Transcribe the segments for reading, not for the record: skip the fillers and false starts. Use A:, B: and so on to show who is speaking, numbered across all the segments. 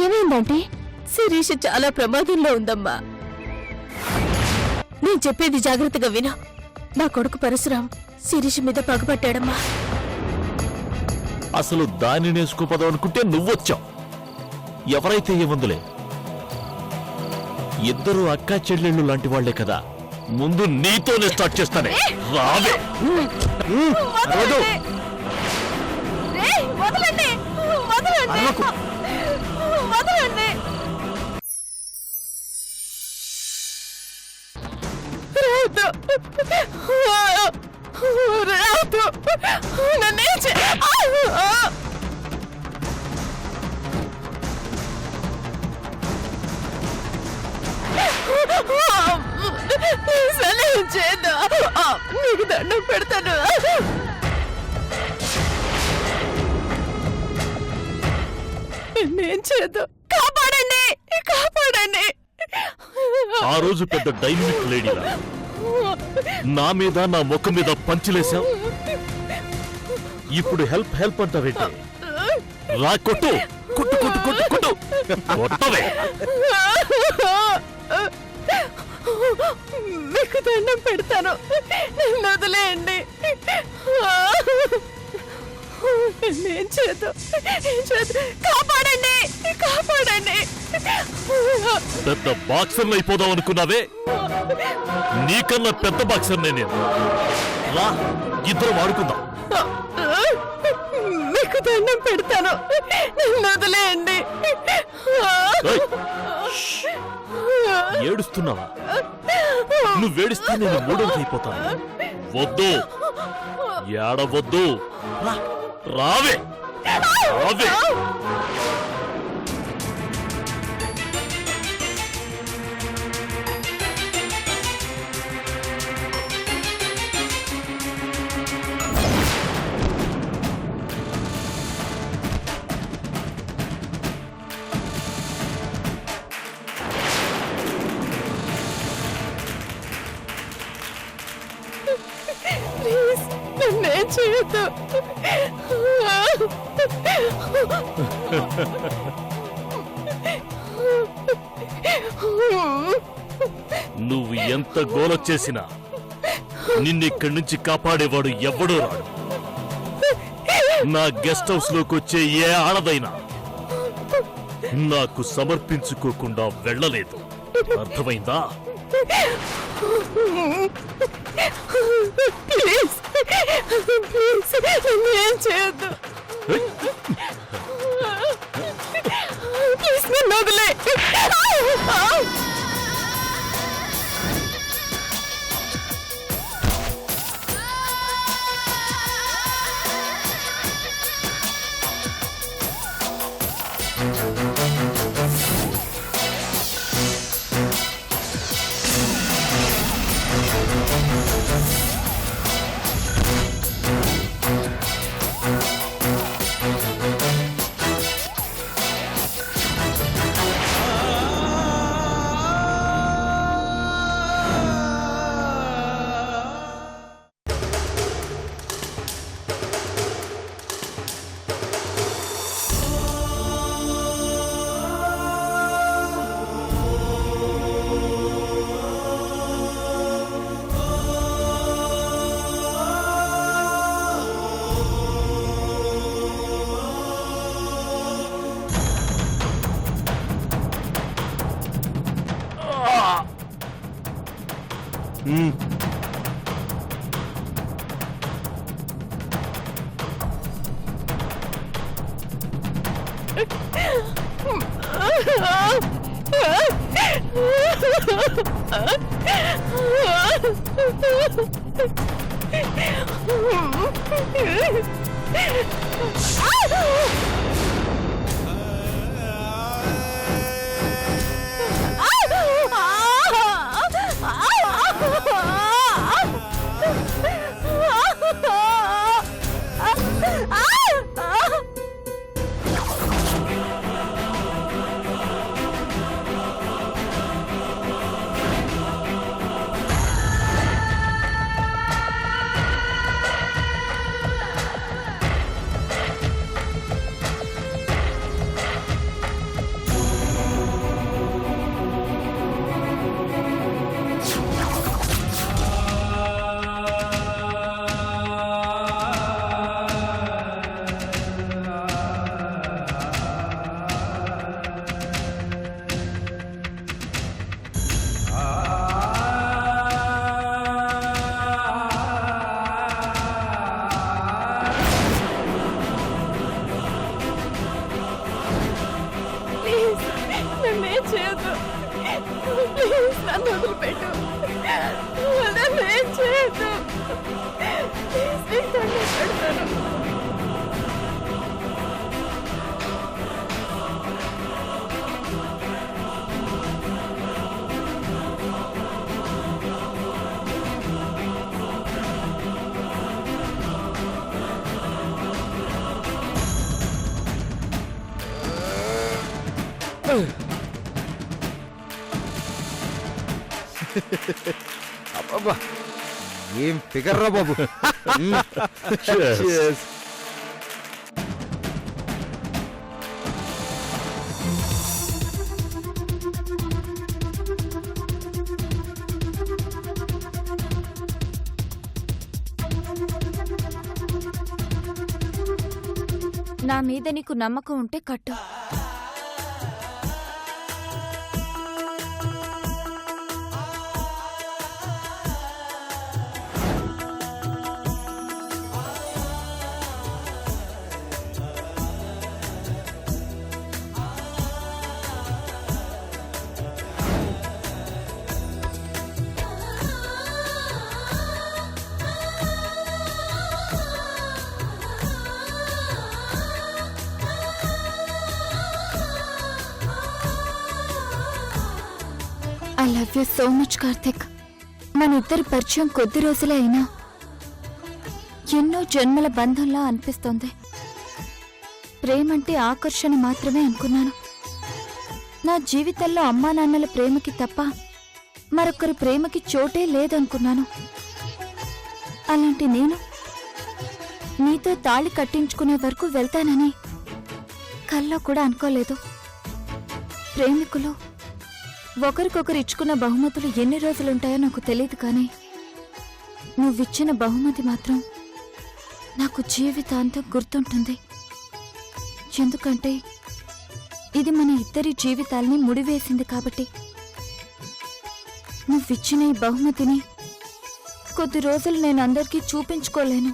A: ఏమైందంటే శిరీష చాలా ప్రమాదంలో ఉందమ్మా. నేను చెప్పేది జాగ్రత్తగా విను. నా కొడుకు పరశురాం శిరీష మీద పగబట్టాడమ్మా.
B: అసలు దాన్ని నేసుకోపదాం అనుకుంటే నువ్వొచ్చావు. ఎవరైతే ఏముందులే, ఇద్దరు అక్కా చెల్లెళ్ళు లాంటి వాళ్లే కదా. ముందు నీతోనే స్టార్ట్ చేస్తానే. రావే.
A: నీకు దండం పెడతాను. నేను చేద్దాం. కాపాడండి, కాపాడండి.
B: ఆ రోజు పెద్ద డైనమిక్ లేడీలా నా మీద నా ముఖం మీద పంచులేశావు. ఇప్పుడు హెల్ప్ హెల్ప్ అంటావేంటి? రా, కొట్టు కొట్టు కొట్టు కొట్టు కొట్టు కొట్టవే.
A: మీకు దండం పెడతాను, నన్ను వదిలేయండి. నేను చేద్దాం. కాపాడండి, కాపాడండి.
B: పెద్ద బాక్సర్లు అయిపోదాం అనుకున్నావే? నీకన్నా పెద్ద బాక్సర్నే నేను. రా, ఇద్దరు వాడుకుందాం.
A: మీకు దండం పెడతాను, నన్ను వదిలేయండి.
B: ఏడుస్తున్నావా? నువ్వేడిస్తే నేను మూడోది అయిపోతాను. వద్దు, ఏడవద్దు. రావే రావే.
A: ప్లీజ్ నన్నేం చేయొద్దు.
B: నువ్వు ఎంత గోలొచ్చేసినా నిన్నిక్కడి నుంచి కాపాడేవాడు ఎవడూ రాడు. నా గెస్ట్ హౌస్ లోకి వచ్చే ఏ ఆడదైనా నాకు సమర్పించుకోకుండా వెళ్ళలేదు. అర్థమైందా?
A: ప్లీజ్ ప్లీజ్ నన్నేం చేయొద్దు. ప్లీజ్ నన్ను వదిలే. నన్నేం చేయొద్దు. ప్లీజ్ నన్ను వదిలిపెట్టు. నన్నేం చేయొద్దు. ప్లీజ్ నీకు దండం పెడతాను.
C: అబ్బబ్బా ఏం ఫిగర్ రా బాబు.
B: Cheers.
C: Cheers.
D: నా మీద నీకు నమ్మకం ఉంటే కట్టు. I love you so much Karthik. మన ఇద్దరి పరిచయం కొద్ది రోజులే అయినా ఎన్నో జన్మల బంధంలా అనిపిస్తోంది. ప్రేమంటే ఆకర్షణ మాత్రమే అనుకున్నాను. నా జీవితంలో అమ్మా నాన్నల ప్రేమకి తప్ప మరొకరి ప్రేమకి చోటే లేదనుకున్నాను. అలాంటి నేను నీతో తాళి కట్టించుకునే వరకు వెళ్తానని కల్లో కూడా అనుకోలేదు. ప్రేమికులు ఒకరికొకరు ఇచ్చుకున్న బహుమతులు ఎన్ని రోజులుంటాయో నాకు తెలియదు, కానీ నువ్విచ్చిన బహుమతి మాత్రం నాకు జీవితాంతం గుర్తుంటుంది. ఎందుకంటే ఇది మన ఇద్దరి జీవితాల్ని ముడివేసింది కాబట్టి. నువ్విచ్చిన ఈ బహుమతిని కొద్ది రోజులు నేను అందరికీ చూపించుకోలేను.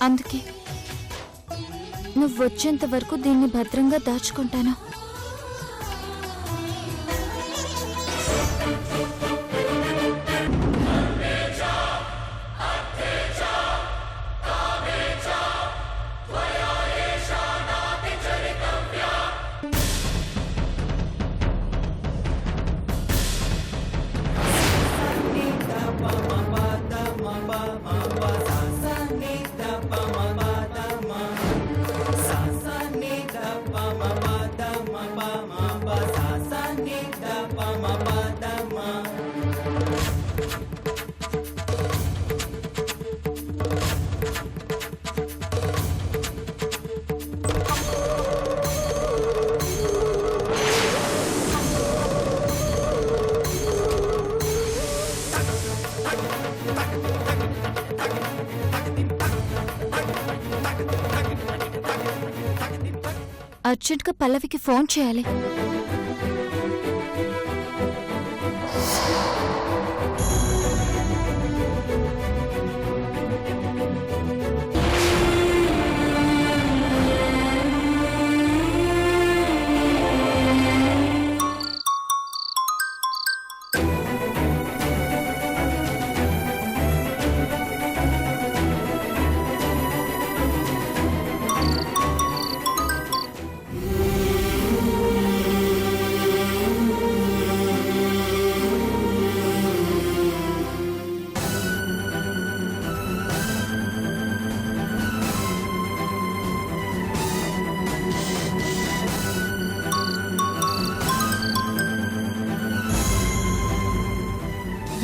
D: అందుకే నువ్వొచ్చేంత వరకు దీన్ని భద్రంగా దాచుకుంటాను. అర్జెంట్గా పల్లవికి ఫోన్ చేయాలి.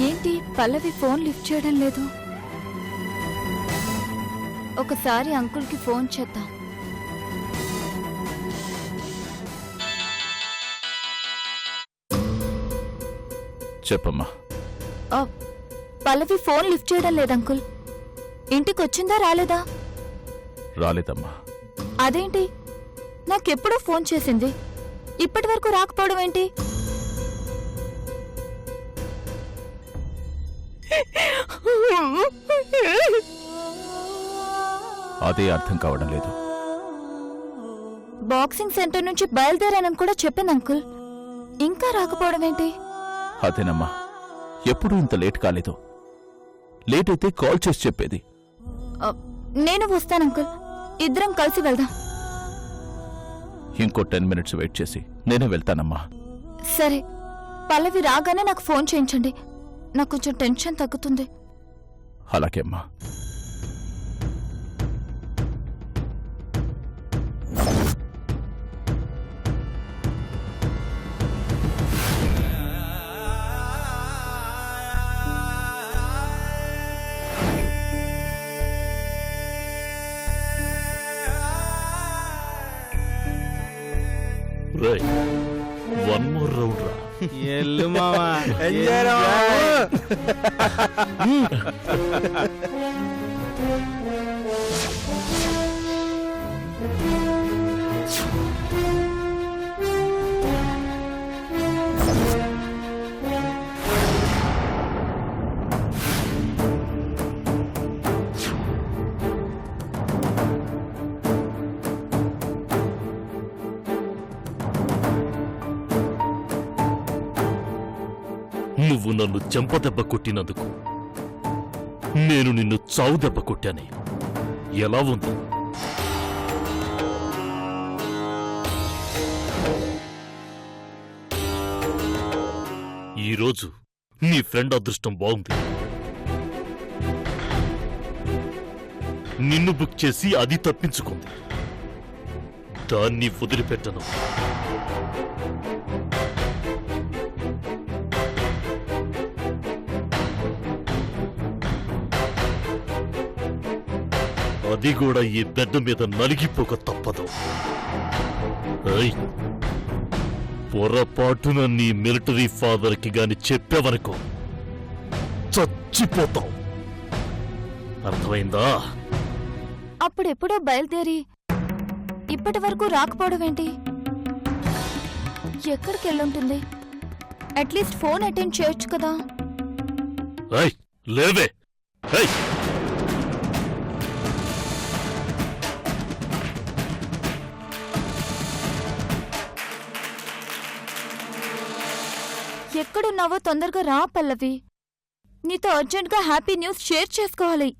D: ఏంటి పల్లవి ఫోన్ లిఫ్ట్ చేయడం లేదు? ఒకసారి అంకుల్కి ఫోన్ చేద్దాం.
B: చెప్పమ్మా.
D: పల్లవి ఫోన్ లిఫ్ట్ చేయడం లేదు అంకుల్. ఇంటికి వచ్చిందా రాలేదా?
B: రాలేదమ్మా.
D: అదేంటి, నాకెప్పుడో ఫోన్ చేసింది, ఇప్పటి వరకు రాకపోవడం ఏంటి?
B: అదే అర్థం కావడం లేదు.
D: బాక్సింగ్ సెంటర్ నుంచి బయలుదేరానని కూడా చెప్పింది అంకుల్. ఇంకా రాకపోవడం ఏంటి?
E: అదేనమ్మా, ఎప్పుడూ ఇంత లేట్ కాలేదు. లేట్ అయితే కాల్ చేసి చెప్పేది.
D: నేను వస్తాను అంకుల్, ఇద్దరం కలిసి వెళ్దాం.
E: ఇంకో 10 minutes వెయిట్ చేసి నేనే వెళ్తానమ్మా.
D: సరే, పల్లవి రాగానే నాకు ఫోన్ చేయించండి. నాకు కొంచెం టెన్షన్ తగ్గుతుంది.
E: అలాగే అమ్మా.
B: రేయ్, వన్ మోర్ రౌండ్ రా.
C: ఎల్లు మావా, ఎంజాయ్ రా
B: నువ్వు నన్ను చెంపదెబ్బ కొట్టినందుకు నేను నిన్ను చావు దెబ్బ కొట్టానే. ఎలా ఉంది? ఈరోజు నీ ఫ్రెండ్ అదృష్టం బాగుంది. నిన్ను బుక్ చేసి అది తప్పించుకుంది. దాన్ని వదిలిపెట్టను. అది కూడా ఈ బెడ్ మీద నలిగిపోక తప్పదు. పొరపాటున నీ మిలిటరీ ఫాదర్కి గాని చెప్పావనుకో, చచ్చిపోతావు. అర్థమైందా?
D: అప్పుడెప్పుడో బయలుదేరి ఇప్పటి వరకు రాకపోవడం ఏంటి? ఎక్కడికి వెళ్ళుంటుంది? అట్లీస్ట్ ఫోన్ అటెండ్ చేయొచ్చు కదా.
B: లేవే.
D: ఎక్కడున్నావో తొందరగా రా పల్లవి. నీతో అర్జెంట్గా హ్యాపీ న్యూస్ షేర్ చేసుకోవాలి.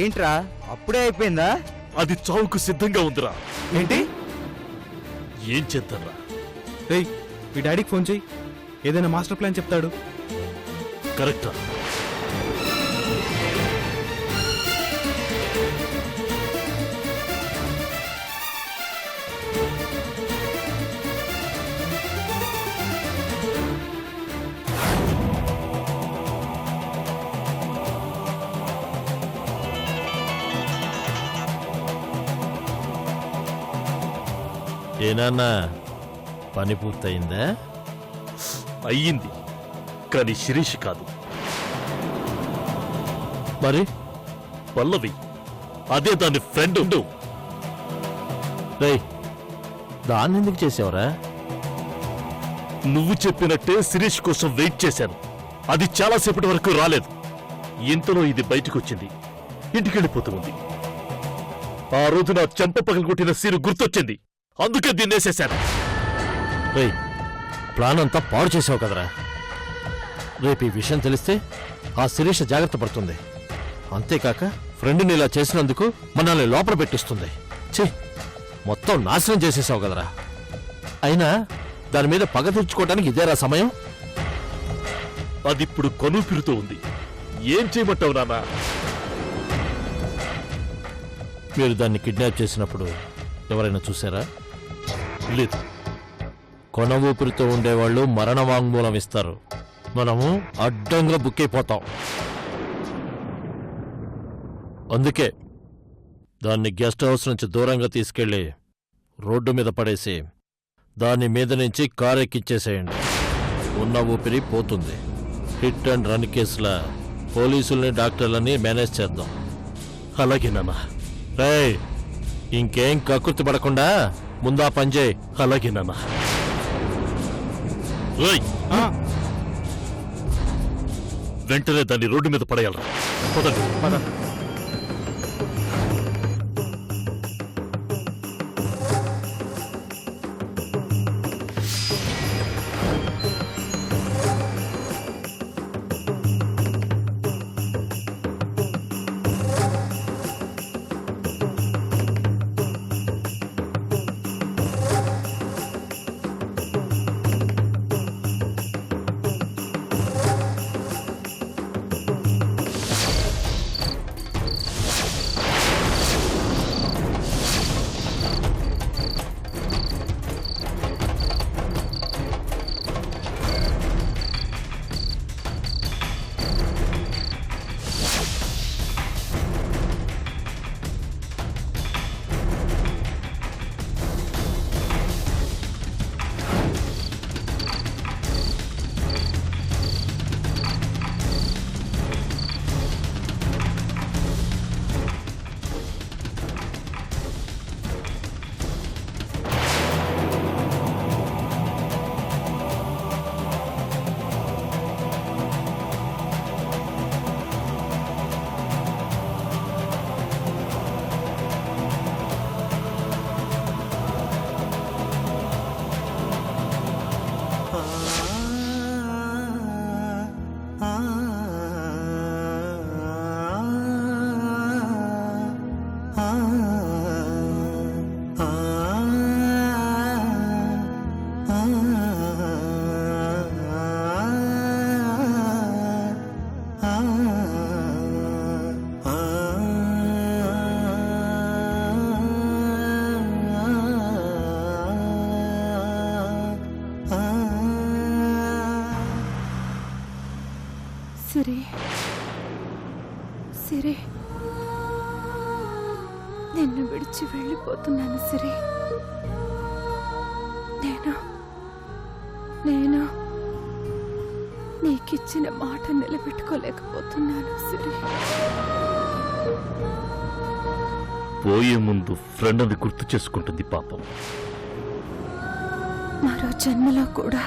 C: ఏంట్రా, అప్పుడే అయిపోయిందా?
B: అది చావుకు సిద్ధంగా ఉందిరా.
C: ఏంటి?
B: ఏం చేద్దాంరా?
F: రేయ్, మీ డాడీకి ఫోన్ చెయ్యి, ఏదైనా మాస్టర్ ప్లాన్ చెప్తాడు.
B: కరెక్టా?
G: ఏనాన్నా, పని పూర్తయిందా?
B: అయ్యింది, కానీ శిరీష్ కాదు.
G: మరి
B: పల్లవి, అదే దాని ఫ్రెండ్.
G: రేయ్, దాన్ని ఎందుకు చేసావురా?
B: నువ్వు చెప్పినట్టే శిరీష్ కోసం వెయిట్ చేశాను. అది చాలాసేపటి వరకు రాలేదు. ఇంతలో ఇది బయటకొచ్చింది. ఇంటికెళ్ళిపోతుంది. ఆ రోజు నా చెంప పగలగొట్టిన సీను గుర్తొచ్చింది. అందుకే దీన్నేసేశాను.
G: రేయ్, ప్లాన్ అంతా పాడు చేసావు కదరా. రేపు ఈ విషయం తెలిస్తే ఆ శిరీష జాగ్రత్త పడుతుంది. అంతేకాక ఫ్రెండ్ని ఇలా చేసినందుకు మనల్ని లోపల పెట్టిస్తుంది. ఛీ, మొత్తం నాశనం చేసేసావు కదరా. అయినా దాని మీద పగ తీర్చుకోవడానికి ఇదేరా సమయం?
B: అదిప్పుడు కనుపిరుతూ ఉంది. ఏం చేయమంటావు నాన్నా?
G: మీరు దాన్ని కిడ్నాప్ చేసినప్పుడు ఎవరైనా చూసారా?
B: లేదు.
G: కొన ఊపిరితో ఉండేవాళ్ళు మరణ వాంగ్మూలం ఇస్తారు. మనము అడ్డంగా బుక్ అయిపోతాం. అందుకే దాన్ని గెస్ట్ హౌస్ నుంచి దూరంగా తీసుకెళ్లి రోడ్డు మీద పడేసి దాని మీద నుంచి కారెక్కిచ్చేసేయండి. ఉన్న ఊపిరి పోతుంది. హిట్ అండ్ రన్ కేసులా పోలీసుల్ని డాక్టర్లని మేనేజ్ చేద్దాం.
B: అలాగే నాన్న.
G: రేయ్, ఇంకేం కకృతి పడకుండా ముందా పనిచేయి.
B: అలాగే నాన్న. రేయ్, వెంటనే దాన్ని రోడ్డు మీద పడేయాలరా. పదండి.
A: సిరి, సిరి, నిన్ను విడిచి వెళ్ళిపోతున్నాను సిరి. నేను నీకిచ్చిన మాట నిలబెట్టుకోలేకపోతున్నాను సిరి.
B: పోయే ముందు ఫ్రెండ్ అని గుర్తు చేసుకుంటుంది పాపం.
A: మరో జన్మలో కూడా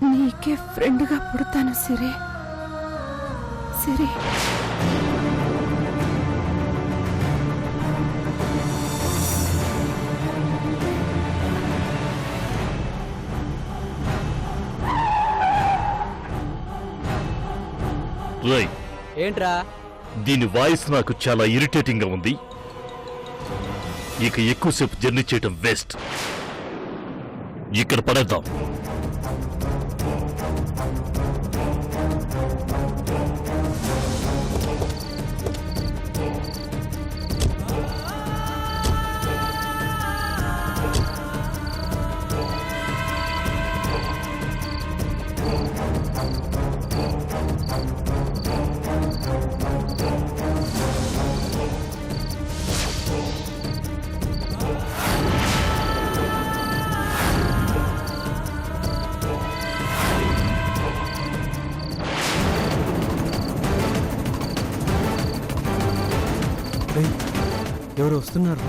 A: నీకే ఫ్రెండ్గా పుడతాను సిరి. సిరి,
B: రేయ్,
C: ఏంట్రా?
B: దీని వాయిస్ నాకు చాలా ఇరిటేటింగ్ గా ఉంది. ఇక ఎక్కువసేపు జర్నీ చేయటం వేస్ట్. ఇక్కడ పడేద్దాం.
F: ఎవరు వస్తున్నారు?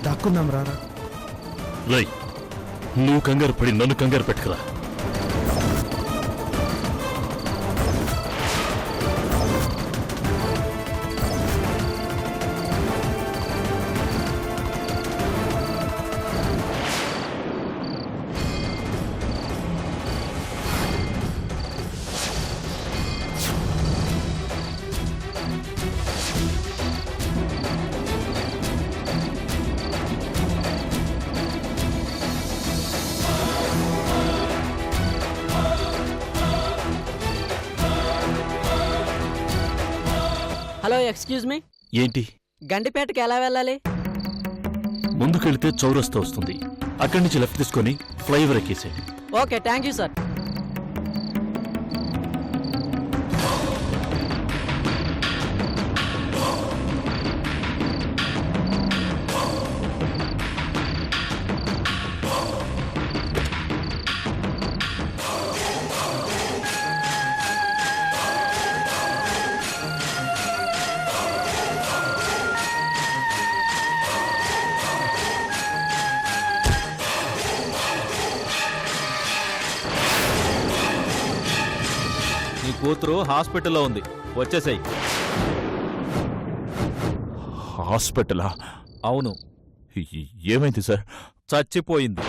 F: దాక్కుందాం రారా.
B: రేయ్, నువ్వు కంగారు పడి నన్ను కంగారు పెట్టుకురా.
H: హలో ఎక్స్క్యూజ్ మీ,
B: ఏంటి?
H: గండిపేటకి ఎలా వెళ్ళాలి?
B: ముందుకెళ్తే చౌరస్తా వస్తుంది. అక్కడి నుంచి లెఫ్ట్ తీసుకొని ఫ్లైఓవర్ ఎక్కేసేయండి.
H: Okay, thank you sir.
C: నీ కూతురు హాస్పిటల్లో ఉంది, వచ్చేసాయి.
E: హాస్పిటలా?
C: అవును,
E: ఏమైంది సార్?
C: చచ్చిపోయింది.